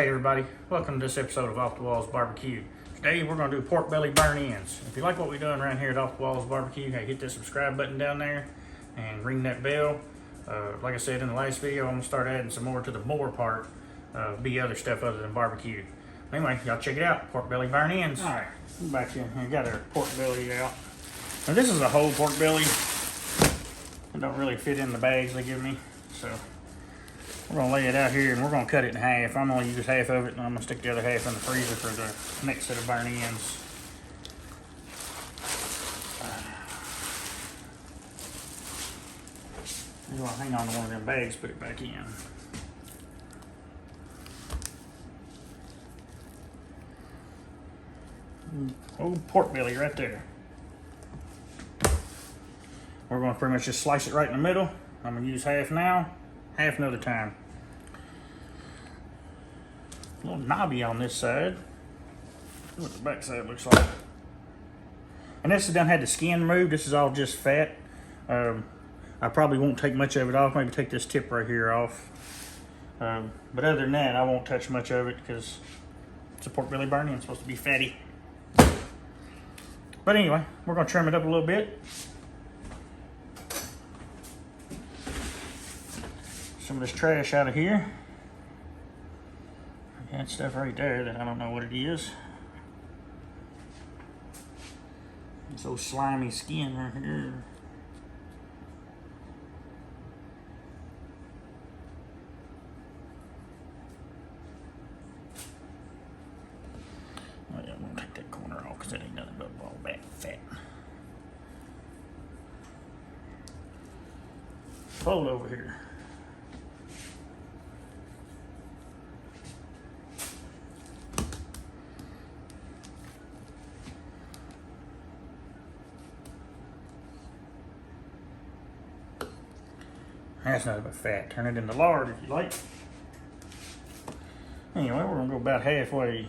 Hey everybody, welcome to this episode of Off the Walls Barbecue. Today we're going to do pork belly burn ends. If you like what we're doing around here at Off the Walls Barbecue, hey, hit that subscribe button down there and ring that bell. Like I said in the last video, I'm going to start adding some more to the more part, be other stuff other than barbecue. Anyway, y'all check it out, pork belly burn ends. Alright, back in here, got our pork belly out. Now this is a whole pork belly. It don't really fit in the bags they give me, so we're gonna lay it out here and we're gonna cut it in half. I'm gonna use half of it and I'm gonna stick the other half in the freezer for the next set of burn ends. You wanna hang on to one of them bags, put it back in. Old pork belly right there. We're gonna pretty much just slice it right in the middle. I'm gonna use half now, half another time. A little knobby on this side. See what the back side looks like. And this has done had the skin removed. This is all just fat. I probably won't take much of it off. Maybe take this tip right here off. But other than that, I won't touch much of it because it's a pork belly burn end. It's supposed to be fatty. But anyway, we're gonna trim it up a little bit. Some of this trash out of here. That stuff right there that I don't know what it is. This old slimy skin right here. Oh yeah, I'm gonna take that corner off because that ain't nothing but all back fat. Fold over here. That's nothing but fat. Turn it into lard if you like. Anyway, we're gonna go about halfway.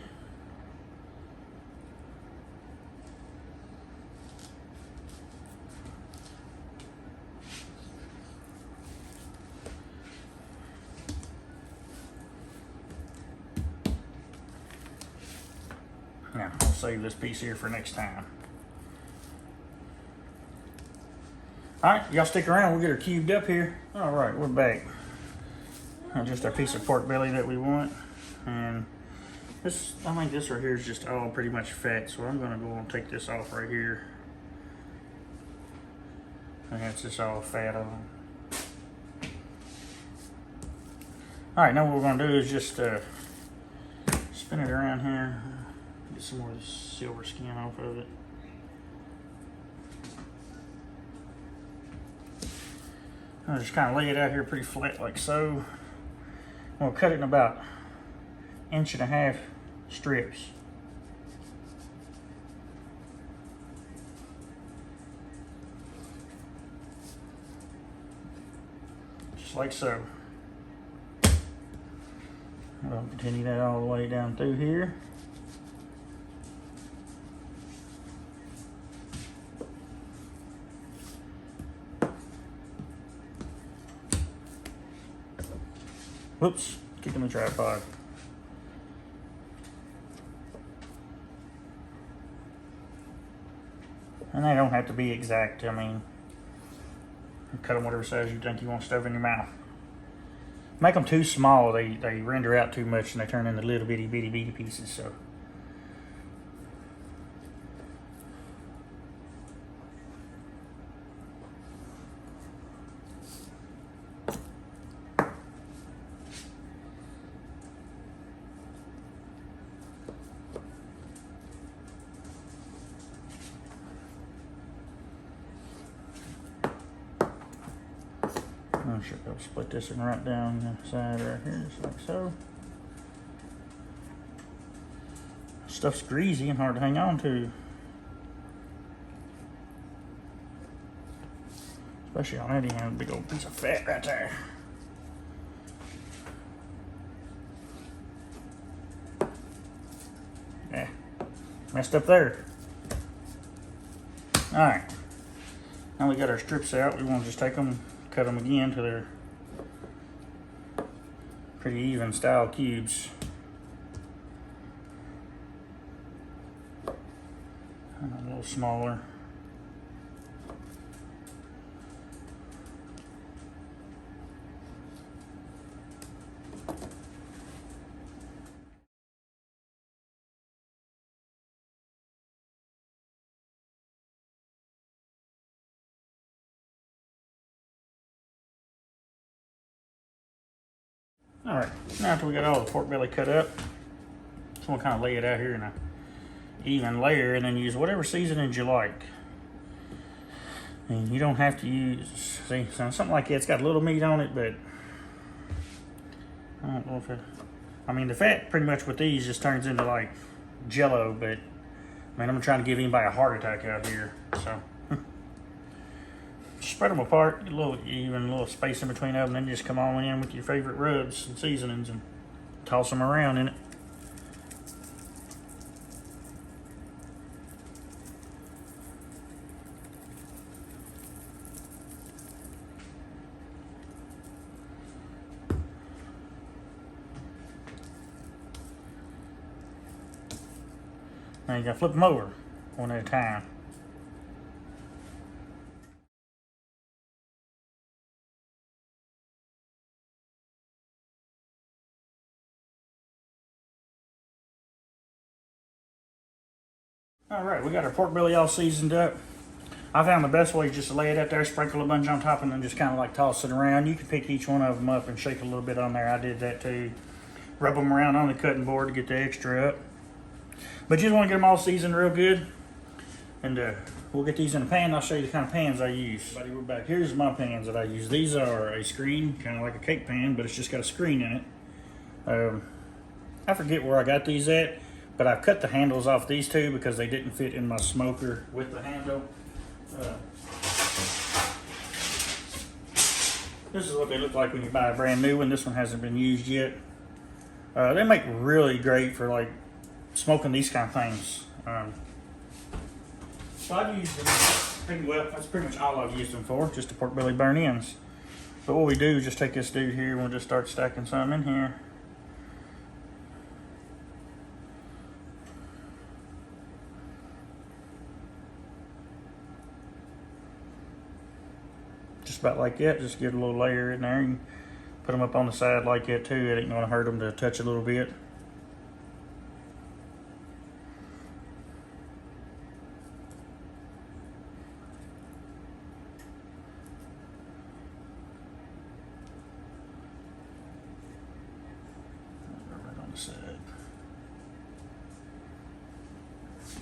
Now, I'll save this piece here for next time. Alright, y'all stick around, we'll get her cubed up here. Alright, we're back. Just our piece of pork belly that we want. And this, I think this right here is just all pretty much fat, so I'm gonna go and take this off right here. And that's just all fat on. Alright, now what we're gonna do is just spin it around here. Get some more of the silver skin off of it. I'll just kind of lay it out here pretty flat like so. We'll cut it in about 1.5 inch strips. Just like so. I'll continue that all the way down through here. Whoops, kicking the tripod. And they don't have to be exact. I mean, you cut them whatever size you think you want to stuff in your mouth. Make them too small, they render out too much and they turn into little bitty pieces. So. I should go split this one right down the side right here, just like so. Stuff's greasy and hard to hang on to. Especially on that end, big old piece of fat right there. Yeah, messed up there. All right, now we got our strips out. We want to just take them, cut them again till they're pretty even style cubes. little smaller. All right, now after we got all the pork belly cut up, just want to kind of lay it out here in a even layer, and then use whatever seasonings you like. And you don't have to use, see, something like that, it's got a little meat on it, but I don't know if it, I mean, the fat pretty much with these just turns into like jello, but man, I'm trying to give anybody a heart attack out here, so. Spread them apart, get a little even, a little space in between them, and then just come on in with your favorite rubs and seasonings and toss them around in it. Now you gotta flip them over one at a time. All right, we got our pork belly all seasoned up. I found the best way is just to lay it out there, sprinkle a bunch on top, and then just kind of like toss it around. You can pick each one of them up and shake a little bit on there. I did that too. Rub them around on the cutting board to get the extra up. But you just want to get them all seasoned real good. And we'll get these in a pan. I'll show you the kind of pans I use. Buddy, we're back. Here's my pans that I use. These are a screen, kind of like a cake pan, but it's just got a screen in it. I forget where I got these at, but I've cut the handles off these two because they didn't fit in my smoker with the handle. This is what they look like when you buy a brand new one. This one hasn't been used yet. They make really great for like smoking these kind of things. So I've used them pretty well. That's pretty much all I've used them for, just the pork belly burn ends. But what we do is just take this dude here and we'll just start stacking some in here. Just about like that. Just get a little layer in there and put them up on the side like that too. It ain't gonna hurt them to touch a little bit.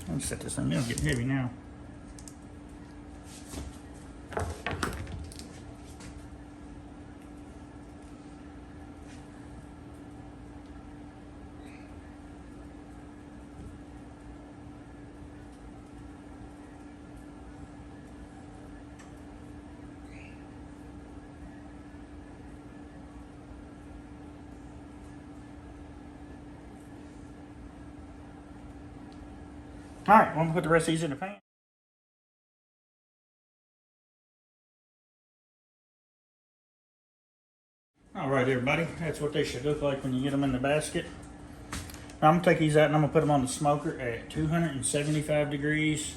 Let me set this thing down, getting heavy now. All right, I'm gonna put the rest of these in the pan. All right, everybody, that's what they should look like when you get them in the basket. Now I'm gonna take these out and I'm gonna put them on the smoker at 275 degrees.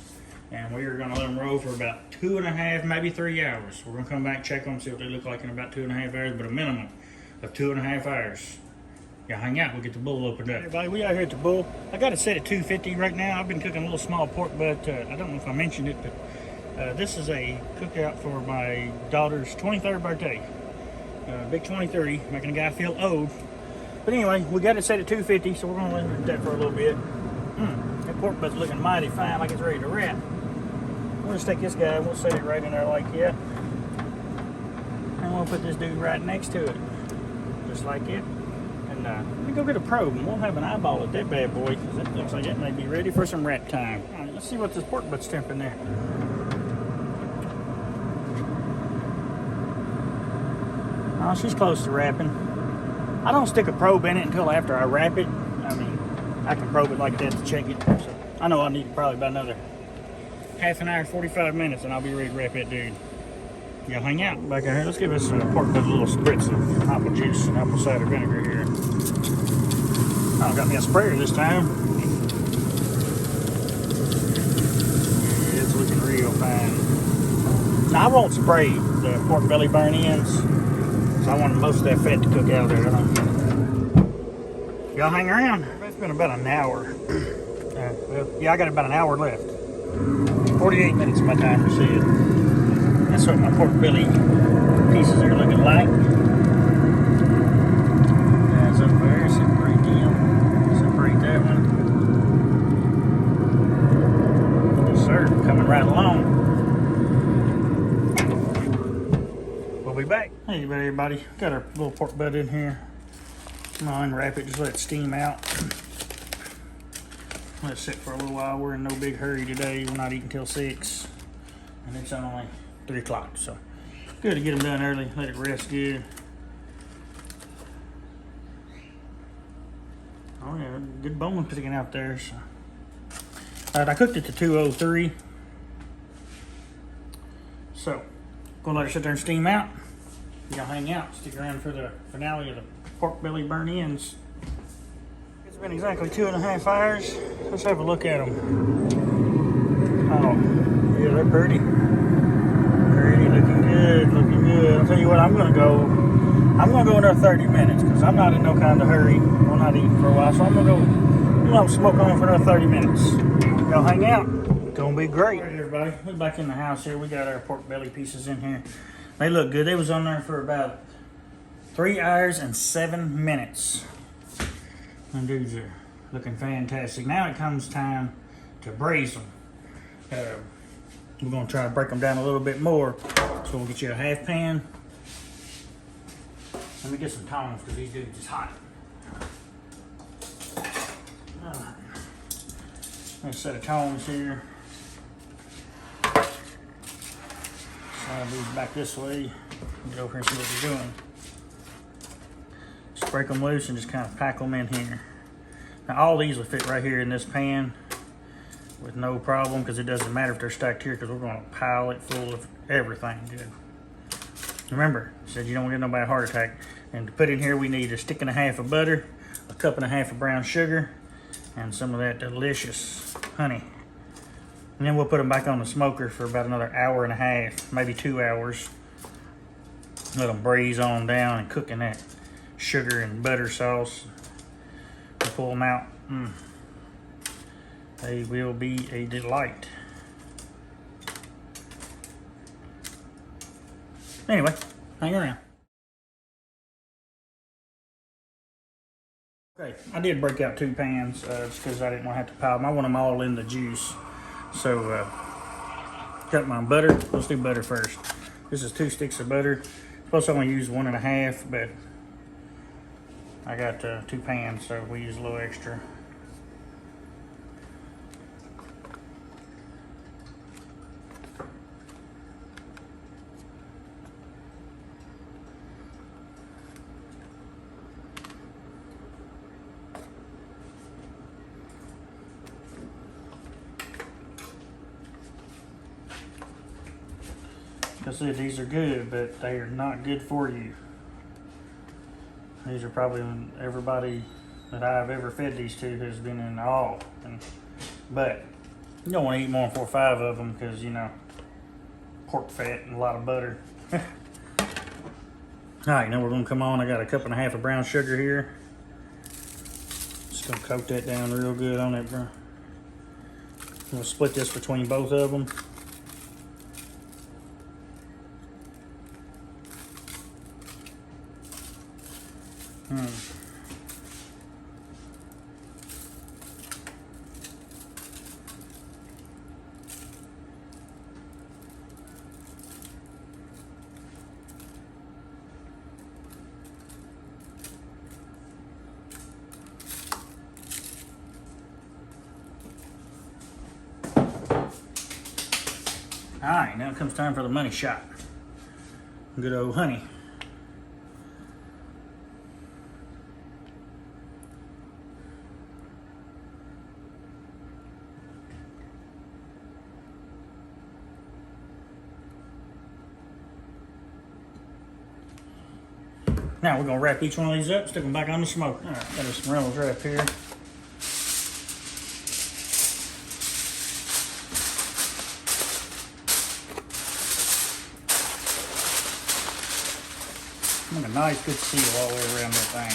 And we are gonna let them roll for about 2.5, maybe 3 hours. We're gonna come back, check them, see what they look like in about 2.5 hours, but a minimum of 2.5 hours. Yeah, hang out, we'll get the bull opened up. Everybody, we out here at the bull. I got it set at 250 right now. I've been cooking a little small pork butt. I don't know if I mentioned it, but this is a cookout for my daughter's 23rd birthday. Big 23, making a guy feel old. But anyway, we got it set at 250, so we're gonna let it that for a little bit. That pork butt's looking mighty fine, like it's ready to wrap. We'll just take this guy, we'll set it right in there like that. And we'll put this dude right next to it, just like it. And let me go get a probe and we'll have an eyeball at that bad boy, because it looks like it may be ready for some wrap time. All right, let's see what this pork butt's temping there. Oh, she's close to wrapping. I don't stick a probe in it until after I wrap it. I mean, I can probe it like that to check it. So I know I need probably about another half an hour, 45 minutes, and I'll be ready to wrap that dude. Y'all hang out back in here. Let's give this pork butt a little spritz of apple juice and apple cider vinegar here. Oh, got me a sprayer this time. looking real fine. Now I won't spray the pork belly burn ends, so I want most of that fat to cook out there. Y'all hang around. It's been about an hour. Well, yeah, I got about an hour left. 48 minutes my timer said. That's what my pork belly pieces are looking like. That's over there. Separate them. Separate that one. Yes, sir. Coming right along. We'll be back. Hey, everybody. Got our little pork butt in here. I'm gonna unwrap it. Just let it steam out. Let it sit for a little while. We're in no big hurry today. We're not eating till 6. And it's only 3 o'clock. So good to get them done early. Let it rest good. Oh yeah, good bone picking out there. So. Alright, I cooked it to 203. So, gonna let it sit there and steam out. Y'all hang out. Stick around for the finale of the pork belly burn ends. It's been exactly 2.5 hours. Let's have a look at them. Oh, yeah, they're pretty. Pretty, looking good, looking good. I'll tell you what, I'm gonna go another 30 minutes because I'm not in no kind of hurry. I'm not eating for a while, so I'm gonna smoke on for another 30 minutes. Y'all hang out. It's gonna be great. All right, everybody, we're back in the house here. We got our pork belly pieces in here. They look good. They was on there for about 3 hours and 7 minutes. And dudes are looking fantastic. Now it comes time to braise them. We're going to try to break them down a little bit more. So we'll get you a half pan. Let me get some tongs because these dudes is hot. Alright. Let's set of tongs here. Slide these back this way. Get over here and see what we're doing. Just break them loose and just kind of pack them in here. Now all these will fit right here in this pan with no problem because it doesn't matter if they're stacked here because we're going to pile it full of everything good. Remember, I said you don't get nobody a heart attack. And to put in here we need 1.5 sticks of butter, 1.5 cups of brown sugar, and some of that delicious honey. And then we'll put them back on the smoker for about another 1.5 hours, maybe 2 hours. Let them braise on down and cook in that sugar and butter sauce. We'll pull them out. They will be a delight. Anyway, hang around. Okay, I did break out 2 pans just because I didn't want to have to pile them. I want them all in the juice. So, got my butter. Let's do butter first. This is 2 sticks of butter. Supposed to only use 1.5, but I got 2 pans, so we use a little extra. Like I said, these are good, but they are not good for you. These are probably everybody that I've ever fed these to has been in awe. But you don't want to eat more than 4 or 5 of them because, you know, pork fat and a lot of butter. All right, now we're going to come on. I got 1.5 cups of brown sugar here. Just going to coat that down real good on it, bro. We'll split this between both of them. All right, now it comes time for the money shot. Good old honey. Now we're gonna wrap each one of these up, stick them back on the smoker. All right, got some Reynolds wrap here. Make a nice good seal all the way around that thing.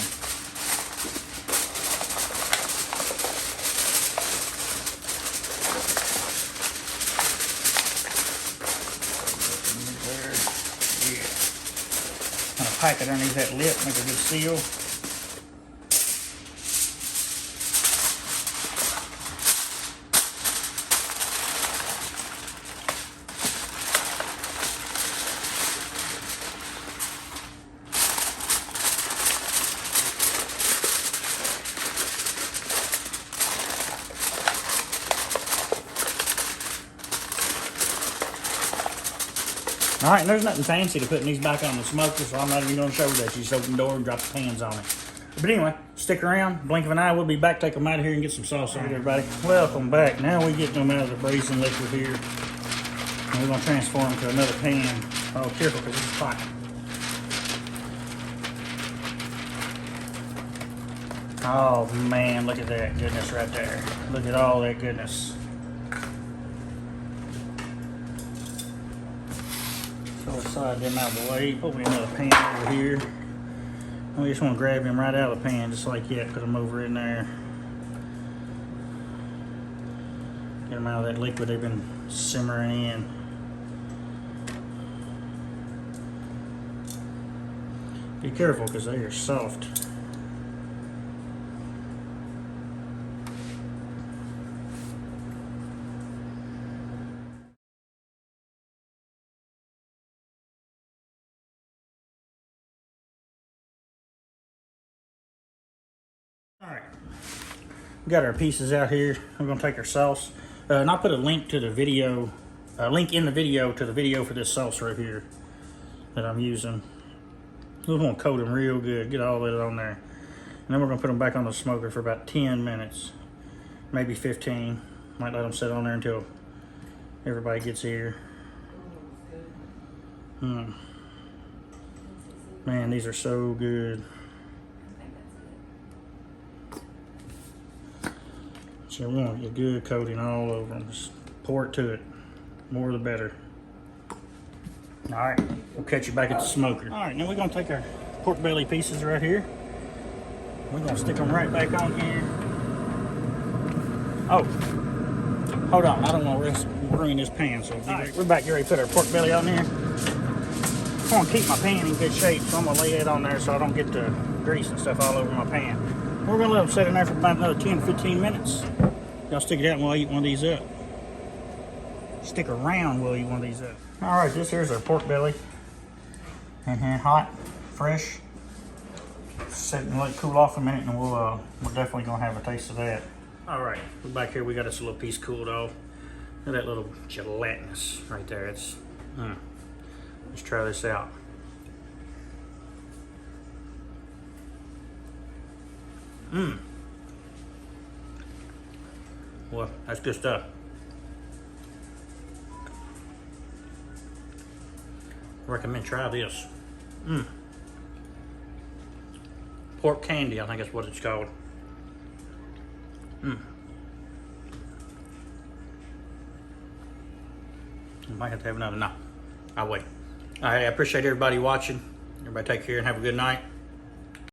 There. Yeah. Kind of pipe it underneath that lip, make a good seal. All right, and there's nothing fancy to putting these back on the smoker, so I'm not even going to show that. You just open the door and drop the pans on it. But anyway, stick around. Blink of an eye, we'll be back. Take them out of here and get some sauce on it, everybody. Welcome back. Now we get them out of the braising liquid here. And we're going to transform them to another pan. Oh, careful, because it's hot. Oh, man, look at that goodness right there. Look at all that goodness. So slide them out of the way. Put me another pan over here. We just want to grab him right out of the pan, just like that. Put him over in there. Get them out of that liquid they've been simmering in. Be careful, because they are soft. All right, we got our pieces out here. We're gonna take our sauce, and I'll put a link to the video, link in the video to the video for this sauce right here that I'm using. We're gonna coat them real good, get all of it on there, and then we're gonna put them back on the smoker for about 10 minutes, maybe 15. Might let them sit on there until everybody gets here. Man, these are so good. So we want to get good coating all over them. Just pour it to it. More the better. All right, we'll catch you back at the smoker. All right, now we're gonna take our pork belly pieces right here. We're gonna stick them right back on here. Oh, hold on, I don't want to ruin this pan. So right, we're back, ready to put our pork belly on here. I want to keep my pan in good shape, so I'm gonna lay that on there so I don't get the grease and stuff all over my pan. We're gonna let them sit in there for about another 10 to 15 minutes. Y'all stick it out and we'll eat one of these up. Stick around, we'll eat one of these up. All right, this here's our pork belly. Hot, fresh. Set it and let it cool off a minute, and we're definitely gonna have a taste of that. All right, we're back here. We got this little piece cooled off. Look at that little gelatinous right there. It's, let's try this out. Well, that's good stuff. Recommend try this. Pork candy, I think that's what it's called. I might have to have another. No, I'll wait. All right, I appreciate everybody watching. Everybody take care and have a good night.